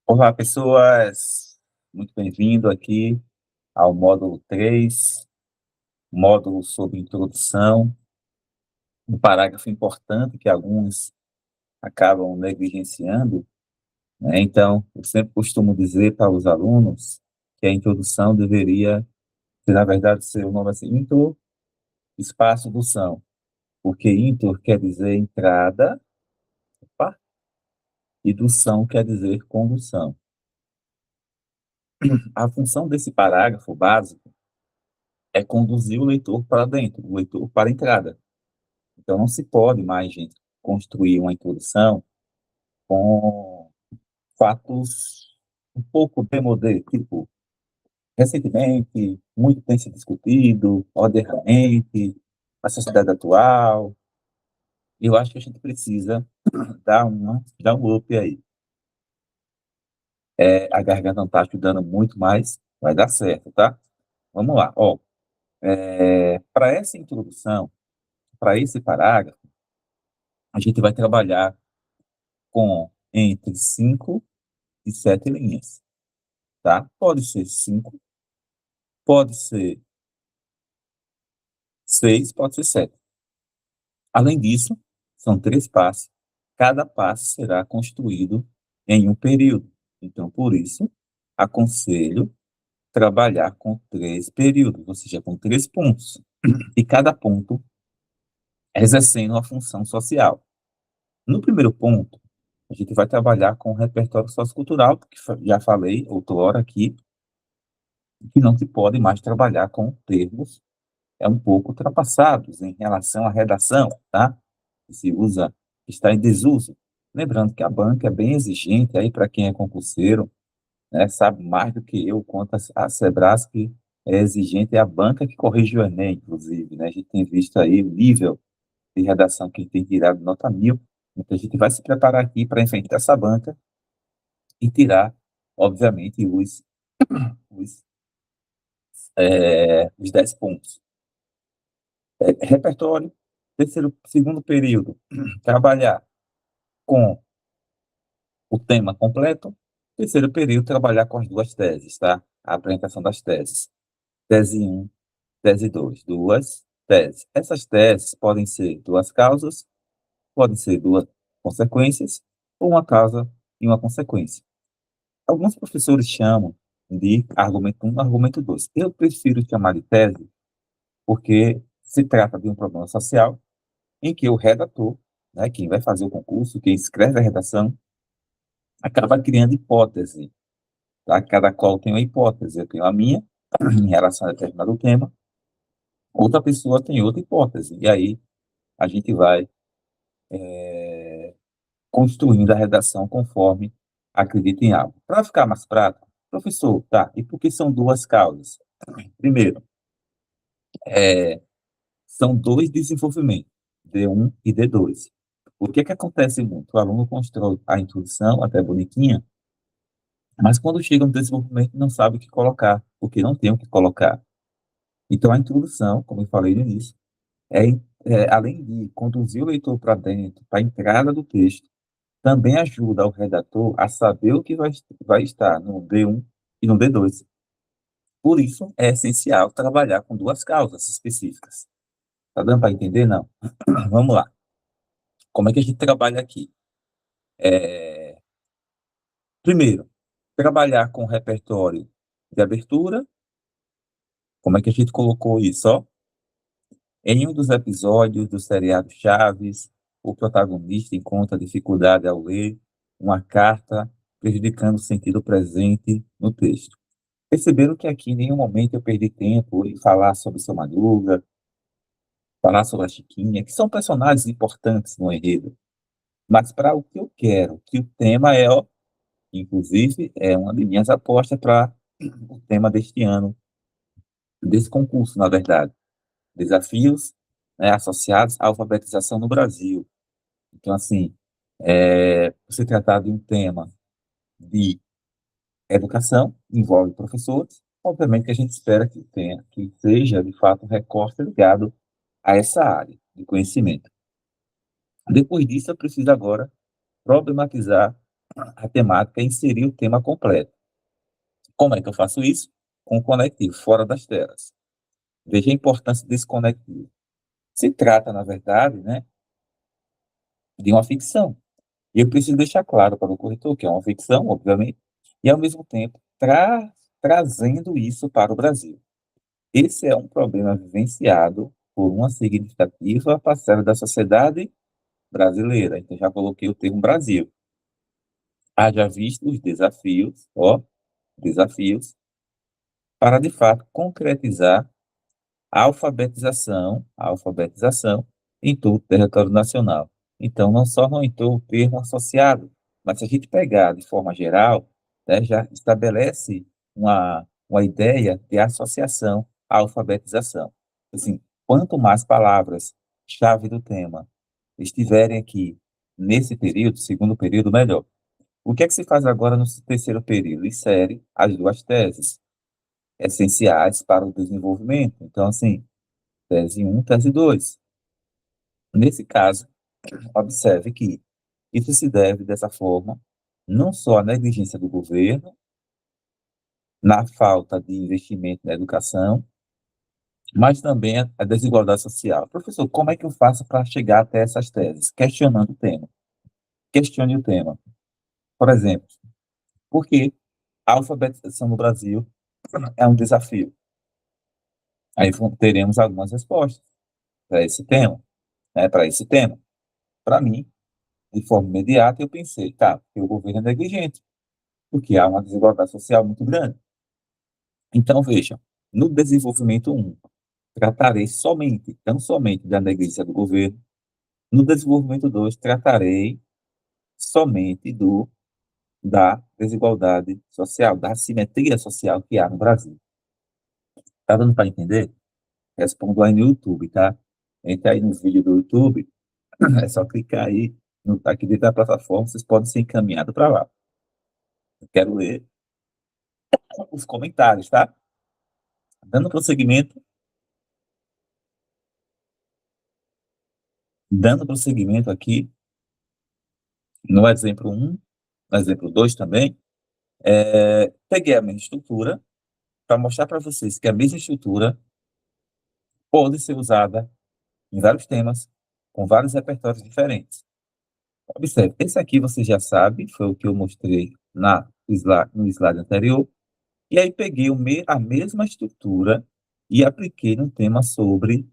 Olá, pessoas! Muito bem-vindo aqui ao módulo 3, módulo sobre introdução, um parágrafo importante que alguns acabam negligenciando, né? Então, eu sempre costumo dizer para os alunos que a introdução deveria, na verdade, ser o nome assim, intro, espaço dução, porque intro quer dizer entrada, opa, e dução quer dizer condução. A função desse parágrafo básico é conduzir o leitor para dentro, o leitor para a entrada. Então, não se pode mais, gente, construir uma introdução com fatos um pouco demodé, tipo, recentemente, muito tem se discutido, modernamente, a sociedade atual. Eu acho que a gente precisa dar um up aí. A garganta não está ajudando muito, mas vai dar certo, tá? Vamos lá. Ó, para essa introdução, para esse parágrafo, a gente vai trabalhar com entre 5 e 7 linhas, tá? Pode ser 5, pode ser 6, pode ser 7. Além disso, são 3 passos. Cada passo será construído em um período. Então, por isso, aconselho trabalhar com 3 períodos, ou seja, com 3 pontos. E cada ponto exercendo uma função social. No primeiro ponto, a gente vai trabalhar com o repertório sociocultural, porque já falei outrora aqui, que não se pode mais trabalhar com termos um pouco ultrapassados em relação à redação, tá? Que se usa, está em desuso. Lembrando que a banca é bem exigente aí para quem é concurseiro, né? Sabe mais do que eu quanto a Sebrasp é exigente, é a banca que corrige o Enem, inclusive, né? A gente tem visto aí o nível de redação que tem tirado nota 1000, então a gente vai se preparar aqui para enfrentar essa banca e tirar, obviamente, os, os 10 pontos. Repertório, segundo período, trabalhar com o tema completo. Terceiro período, trabalhar com as duas teses, tá? A apresentação das teses. Tese 1, tese 2, duas teses. Essas teses podem ser duas causas, podem ser duas consequências, ou uma causa e uma consequência. Alguns professores chamam de argumento 1, argumento 2. Eu prefiro chamar de tese, porque se trata de um problema social em que o redator, né, quem vai fazer o concurso, quem escreve a redação, acaba criando hipótese, tá? Cada qual tem uma hipótese. Eu tenho a minha em relação a determinado tema, outra pessoa tem outra hipótese. E aí a gente vai construindo a redação conforme acredita em algo. Para ficar mais prático, professor, tá, e por que são duas causas? Primeiro, é, são dois desenvolvimentos, D1 e D2. O que é que acontece muito? O aluno constrói a introdução, até bonitinha, mas quando chega no desenvolvimento não sabe o que colocar, porque não tem o que colocar. Então, a introdução, como eu falei no início, é, além de conduzir o leitor para dentro, para a entrada do texto, também ajuda o redator a saber o que vai estar no D1 e no D2. Por isso, é essencial trabalhar com duas causas específicas. Tá dando para entender? Não. Vamos lá. Como é que a gente trabalha aqui? Primeiro, trabalhar com repertório de abertura. Como é que a gente colocou isso? Ó? Em um dos episódios do seriado Chaves, o protagonista encontra dificuldade ao ler uma carta, prejudicando o sentido presente no texto. Perceberam que aqui em nenhum momento eu perdi tempo em falar sobre seu Madruga, falar sobre a Chiquinha, que são personagens importantes no enredo. Mas para o que eu quero, que o tema é, ó, inclusive, é uma de minhas apostas para o tema deste ano, desse concurso, na verdade. Desafios, né, associados à alfabetização no Brasil. Então, assim, se tratar de um tema de educação, envolve professores, obviamente que a gente espera que tenha, que seja, de fato, um recorte ligado a essa área de conhecimento. Depois disso, eu preciso agora problematizar a temática e inserir o tema completo. Como é que eu faço isso? Com o conectivo, fora das telas. Veja a importância desse conectivo. Se trata, na verdade, né, de uma ficção. E eu preciso deixar claro para o corretor que é uma ficção, obviamente, e, ao mesmo tempo, trazendo isso para o Brasil. Esse é um problema vivenciado por uma significativa parcela da sociedade brasileira. Então, já coloquei o termo Brasil. Haja visto os desafios, ó, desafios, para, de fato, concretizar a alfabetização em todo o território nacional. Então, não só não entrou o termo associado, mas se a gente pegar de forma geral, né, já estabelece uma ideia de associação à alfabetização. Assim, quanto mais palavras-chave do tema estiverem aqui nesse período, segundo período, melhor. O que é que se faz agora no terceiro período? Insere as duas teses essenciais para o desenvolvimento. Então, assim, tese um, tese 2. Nesse caso, observe que isso se deve, dessa forma, não só à negligência do governo, na falta de investimento na educação, mas também à desigualdade social. Professor, como é que eu faço para chegar até essas teses? Questionando o tema. Questione o tema. Por exemplo, por que a alfabetização no Brasil é um desafio? Aí teremos algumas respostas para esse tema, né, para esse tema. Para mim, de forma imediata, eu pensei, tá, porque o governo é negligente, porque há uma desigualdade social muito grande. Então, veja, no desenvolvimento um, tratarei somente, tão somente da negligência do governo. No desenvolvimento 2, tratarei somente da desigualdade social, da assimetria social que há no Brasil. Tá dando para entender? Respondo aí no YouTube, tá? Entre aí nos vídeos do YouTube, é só clicar aí, no, aqui dentro da plataforma, vocês podem ser encaminhados para lá. Eu quero ler os comentários, tá? Dando prosseguimento, dando prosseguimento aqui no exemplo um, no exemplo 2 também, peguei a mesma estrutura para mostrar para vocês que a mesma estrutura pode ser usada em vários temas, com vários repertórios diferentes. Observe, esse aqui você já sabe, foi o que eu mostrei no slide anterior, e aí peguei a mesma estrutura e apliquei num tema sobre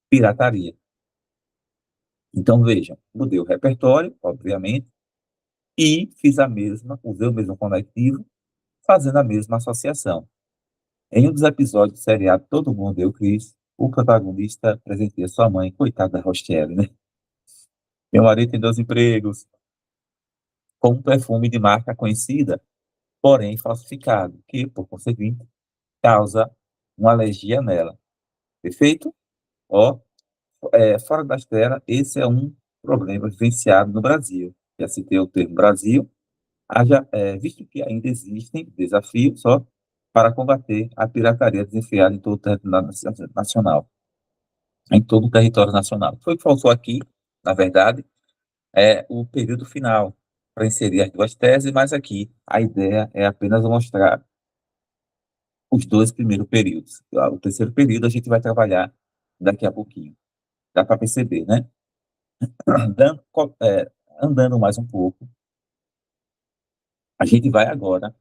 pirataria. Então, vejam, mudei o repertório, obviamente, e usei o mesmo conectivo, fazendo a mesma associação. Em um dos episódios do seriado Todo Mundo Deu Chris, o protagonista presenteia sua mãe, coitada da Rochelle, né? Meu marido tem 2 empregos, com um perfume de marca conhecida, porém falsificado, que, por conseguinte, causa uma alergia nela. Perfeito? Ó, fora das telas, esse é um problema vivenciado no Brasil. Já citei o termo Brasil, visto que ainda existem desafios só para combater a pirataria desenfreada em todo o território nacional, em todo o território nacional. Foi o que faltou aqui, na verdade, é o período final para inserir as duas teses, mas aqui a ideia é apenas mostrar os 2 primeiros períodos. O terceiro período a gente vai trabalhar daqui a pouquinho. Dá para perceber, né? Andando, andando mais um pouco, a gente vai agora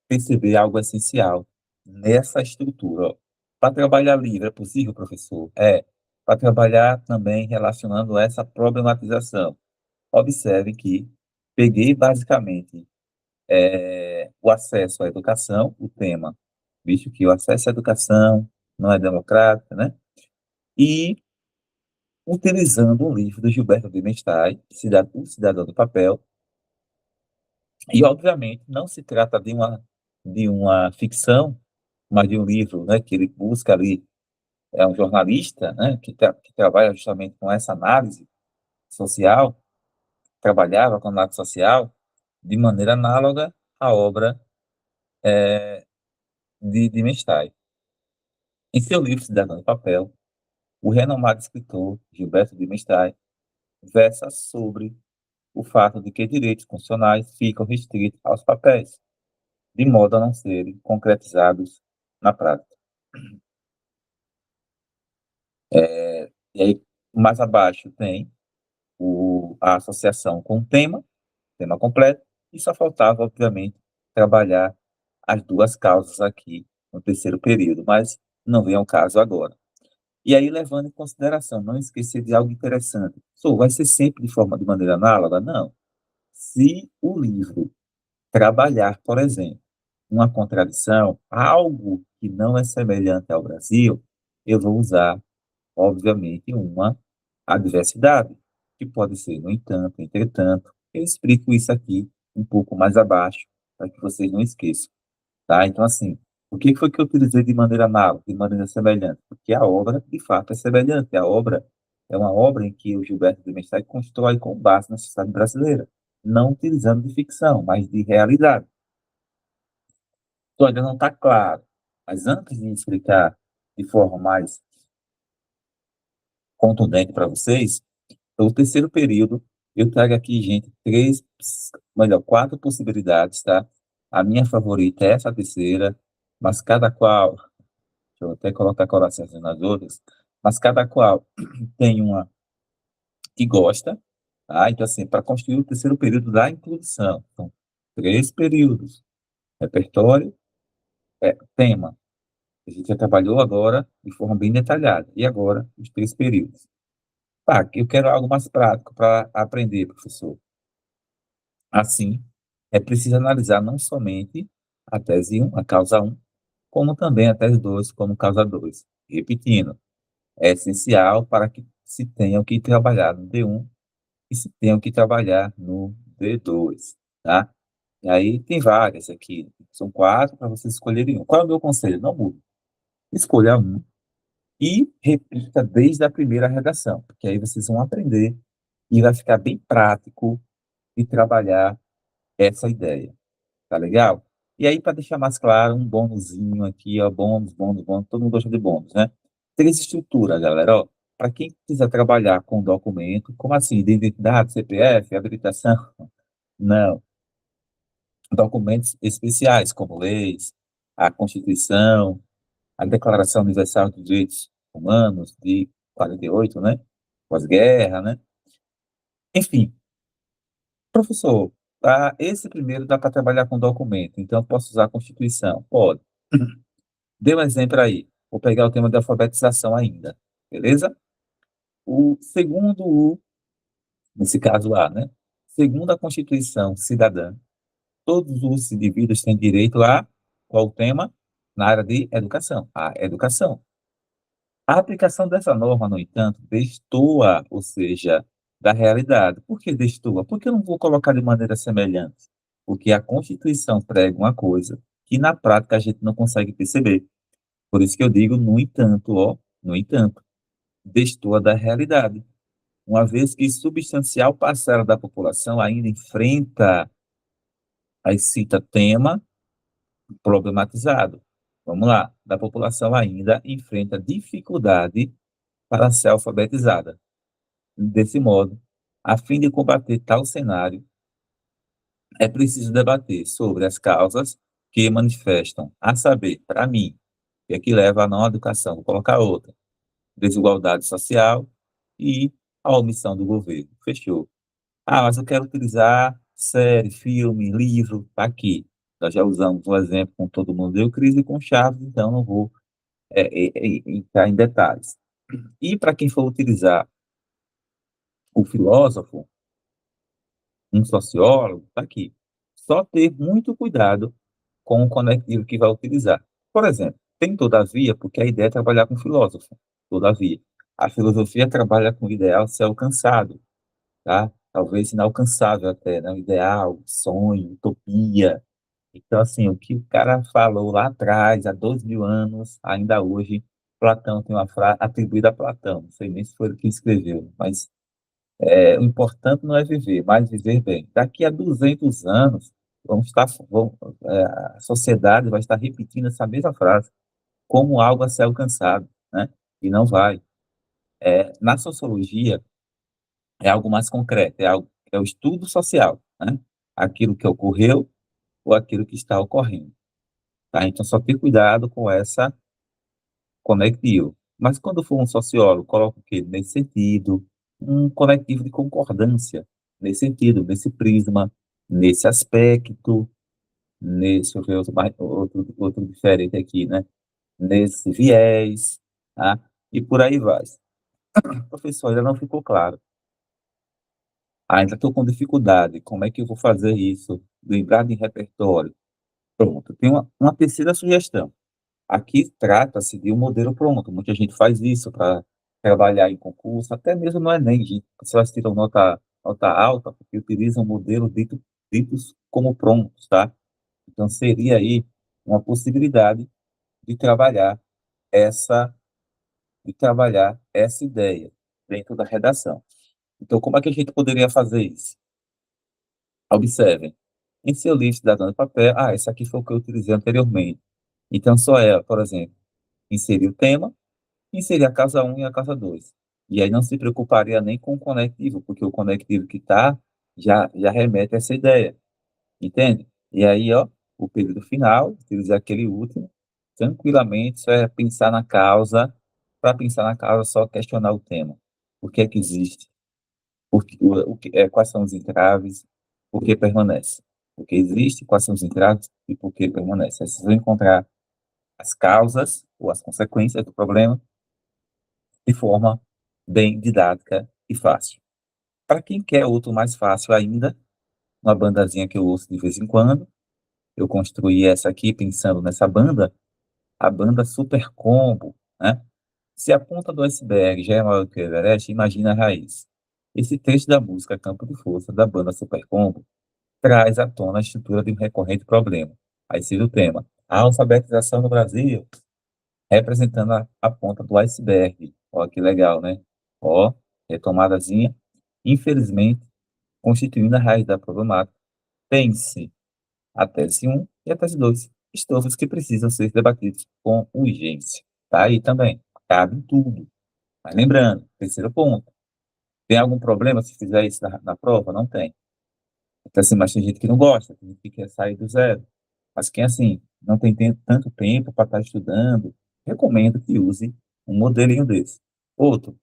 perceber algo essencial nessa estrutura. Para trabalhar livre é possível, professor? É. Para trabalhar também relacionando essa problematização. Observe que peguei basicamente o acesso à educação, o tema, visto que o acesso à educação não é democrático, né? E utilizando um livro do Gilberto Dimenstein, O Cidadão do Papel, e obviamente não se trata de uma ficção, mas de um livro, né, que ele busca ali, é um jornalista, né, que trabalha justamente com essa análise social, trabalhava com análise social de maneira análoga à obra de Dimenstein. Em seu livro Cidadão do Papel, o renomado escritor Gilberto Dimenstein versa sobre o fato de que direitos constitucionais ficam restritos aos papéis, de modo a não serem concretizados na prática. E aí, mais abaixo tem a associação com o tema completo, e só faltava, obviamente, trabalhar as duas causas aqui no terceiro período, mas não vem ao caso agora. E aí, levando em consideração, não esquecer de algo interessante. Vai ser sempre de maneira análoga? Não. Se o livro trabalhar, por exemplo, uma contradição, algo que não é semelhante ao Brasil, eu vou usar, obviamente, uma adversidade, que pode ser, no entanto, entretanto. Eu explico isso aqui um pouco mais abaixo, para que vocês não esqueçam. Tá? Então, assim, o que foi que eu utilizei de maneira análoga, de maneira semelhante? Porque a obra, de fato, é semelhante. A obra é uma obra em que o Gilberto de Menstein constrói com base na sociedade brasileira, não utilizando de ficção, mas de realidade. Então, ainda não está claro. Mas antes de explicar de forma mais contundente para vocês, o terceiro período, eu trago aqui, gente, quatro possibilidades, tá? A minha favorita é essa terceira, mas cada qual, deixa eu até colocar corações nas outras, mas cada qual tem uma que gosta, tá? Então, assim, para construir o terceiro período da introdução, então, três períodos, repertório, tema. A gente já trabalhou agora de forma bem detalhada, e agora os três períodos. Tá, eu quero algo mais prático para aprender, professor. Assim, é preciso analisar não somente a tese 1, a causa 1, como também a tese 2, como causa 2. Repetindo, é essencial para que se tenha o que trabalhar no D1 e se tenha o que trabalhar no D2, tá? E aí tem várias aqui, são quatro para vocês escolherem um. Qual é o meu conselho? Não mude. Escolha um e repita desde a primeira redação, porque aí vocês vão aprender e vai ficar bem prático de trabalhar essa ideia. Tá legal? E aí, para deixar mais claro, um bônusinho aqui, ó, bônus, bônus, bônus, todo mundo gosta de bônus, né? Três estruturas, galera, ó. Para quem quiser trabalhar com documento, como assim? De identidade, CPF, habilitação? Não. Documentos especiais, como leis, a Constituição, a Declaração Universal dos Direitos Humanos de 48, né? Pós-guerra, né? Enfim, professor, esse primeiro dá para trabalhar com documento, então eu posso usar a Constituição? Pode. Dê um exemplo aí. Vou pegar o tema de alfabetização ainda, beleza? O segundo, nesse caso A, né? Segundo a Constituição Cidadã, todos os indivíduos têm direito a qual tema? Na área de educação, a educação. A aplicação dessa norma, no entanto, destoa, ou seja, da realidade. Por que destoa? Porque eu não vou colocar de maneira semelhante. Porque a Constituição prega uma coisa que na prática a gente não consegue perceber. Por isso que eu digo, no entanto, ó, no entanto, destoa da realidade, uma vez que substancial parcela da população ainda enfrenta, aí cita tema problematizado. Vamos lá, da população ainda enfrenta dificuldade para ser alfabetizada. Desse modo, a fim de combater tal cenário, é preciso debater sobre as causas que manifestam, a saber, para mim, o que é que leva à não educação, vou colocar outra desigualdade social e a omissão do governo. Fechou. Ah, mas eu quero utilizar série, filme, livro, tá aqui. Nós já usamos um exemplo com Todo Mundo Deu Crise e com Chaves, então não vou entrar em detalhes. E para quem for utilizar o filósofo, um sociólogo, tá aqui. Só ter muito cuidado com o conectivo que vai utilizar. Por exemplo, tem todavia, porque a ideia é trabalhar com filósofo. Todavia, a filosofia trabalha com o ideal ser alcançado, tá? Talvez inalcançável até, né? O ideal, sonho, utopia. Então, assim, o que o cara falou lá atrás, há 2.000 anos, ainda hoje, Platão tem uma frase atribuída a Platão, não sei nem se foi ele que escreveu, mas o importante não é viver, mas viver bem. Daqui a 200 anos, a sociedade vai estar repetindo essa mesma frase, como algo a ser alcançado, né? E não vai. Na sociologia, é algo mais concreto, é algo é o estudo social, né? Aquilo que ocorreu ou aquilo que está ocorrendo, tá? Então, só ter cuidado com essa conectivo. Mas quando for um sociólogo, coloca o quê? Nesse sentido, um conectivo de concordância, nesse sentido, nesse prisma, nesse aspecto, nesse, deixa eu ver outro diferente aqui, né? Nesse viés, tá? E por aí vai. Professor, ainda não ficou claro. Ainda estou com dificuldade. Como é que eu vou fazer isso? Lembrar de repertório. Pronto. Tem uma terceira sugestão. Aqui trata-se de um modelo pronto. Muita gente faz isso para trabalhar em concurso, até mesmo no Enem, gente. Pessoas tiram nota alta porque utilizam modelo ditos como prontos, tá? Então, seria aí uma possibilidade de trabalhar essa, de trabalhar essa ideia dentro da redação. Então, como é que a gente poderia fazer isso? Observem. Em seu livro cidadão de papel, esse aqui foi o que eu utilizei anteriormente. Então, só é, por exemplo, inserir o tema, inserir a casa um e a casa 2. E aí não se preocuparia nem com o conectivo, porque o conectivo que está já remete a essa ideia, entende? E aí, ó, o período final, utilizar aquele último, tranquilamente, só é pensar na causa, para pensar na causa, só questionar o tema. O que é que existe? Quais são os entraves? Por que permanece? O que existe? Quais são os entraves? E por que permanece? Aí vocês vão encontrar as causas ou as consequências do problema de forma bem didática e fácil. Para quem quer outro mais fácil ainda, uma bandazinha que eu ouço de vez em quando, eu construí essa aqui pensando nessa banda, a banda Super Combo, né? Se a ponta do iceberg já é maior que o Everest, imagina a raiz. Esse trecho da música Campo de Força, da banda Super Combo, traz à tona a estrutura de um recorrente problema. Aí seria o tema. A alfabetização no Brasil, representando a ponta do iceberg. Ó, que legal, né? Ó, retomadazinha. Infelizmente, constituindo a raiz da problemática, pense a tese um e a tese 2, estofas que precisam ser debatidos com urgência. Tá aí também. Cabe tudo. Mas lembrando, terceiro ponto. Tem algum problema se fizer isso na prova? Não tem. Então, assim, mas tem gente que não gosta, tem gente que quer sair do zero. Mas quem, assim, não tem tanto tempo para estar estudando, recomendo que use um modelinho desse. Outro,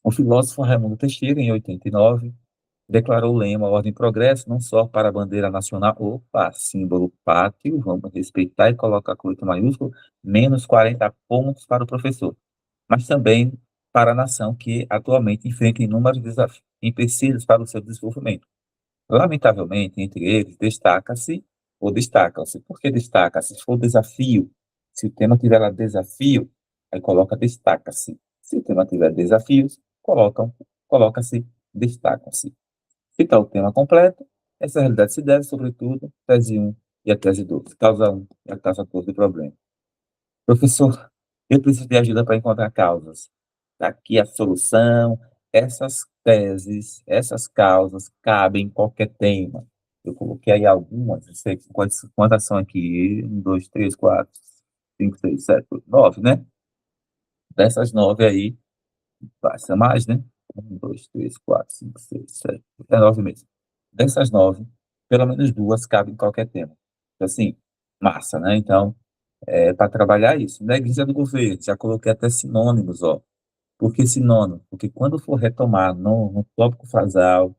o filósofo Raimundo Teixeira, em 89, declarou o lema Ordem e Progresso, não só para a bandeira nacional, opa, símbolo pátrio, vamos respeitar e colocar com letra maiúsculo, menos 40 pontos para o professor, mas também para a nação que atualmente enfrenta inúmeros desafios e empecilhos para o seu desenvolvimento. Lamentavelmente, entre eles, destaca-se ou destacam-se. Por que destaca-se? Se for desafio, se o tema tiver lá desafio, aí coloca destaca-se. Se o tema tiver desafios, coloca-se destacam-se. Se está o tema completo, essa realidade se deve, sobretudo, tese um e a tese 2, causa um e a causa 2 do problema. Professor, eu preciso de ajuda para encontrar causas. Está aqui a solução. Essas teses, essas causas cabem em qualquer tema. Eu coloquei aí algumas, não sei quantas são aqui. Um, dois, três, quatro, cinco, seis, sete, oito, nove, né? Dessas nove aí, passa mais, né? Um, dois, três, quatro, cinco, seis, sete, até nove mesmo. Dessas nove, pelo menos duas cabem em qualquer tema. Então, assim, massa, né? Então, para trabalhar isso. Negligência do governo, já coloquei até sinônimos, ó. Por que sinônimo? Porque quando for retomar no tópico frasal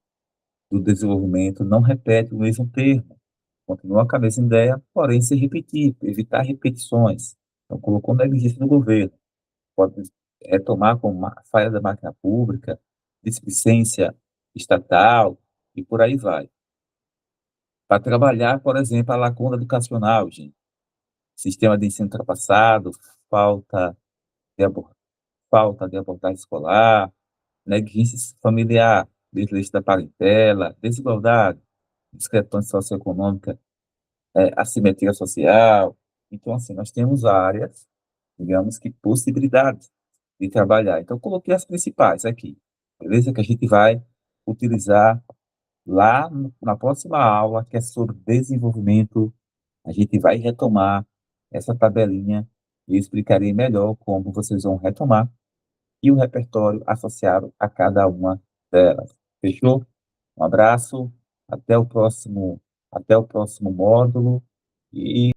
do desenvolvimento, não repete o mesmo termo. Continua com a mesma ideia, porém se repetir, evitar repetições. Então, colocou negligência do governo. Pode retomar como falha da máquina pública, displicência estatal e por aí vai. Para trabalhar, por exemplo, a lacuna educacional, gente. Sistema de ensino ultrapassado, falta de, abor- falta de abordagem escolar, negligência familiar, desleixo da parentela, desigualdade, discrepância socioeconômica, assimetria social. Então, assim, nós temos áreas, digamos que possibilidades de trabalhar. Então, eu coloquei as principais aqui, beleza? Que a gente vai utilizar lá na próxima aula, que é sobre desenvolvimento. A gente vai retomar essa tabelinha e eu explicarei melhor como vocês vão retomar e o repertório associado a cada uma delas. Fechou? Um abraço, até o próximo módulo e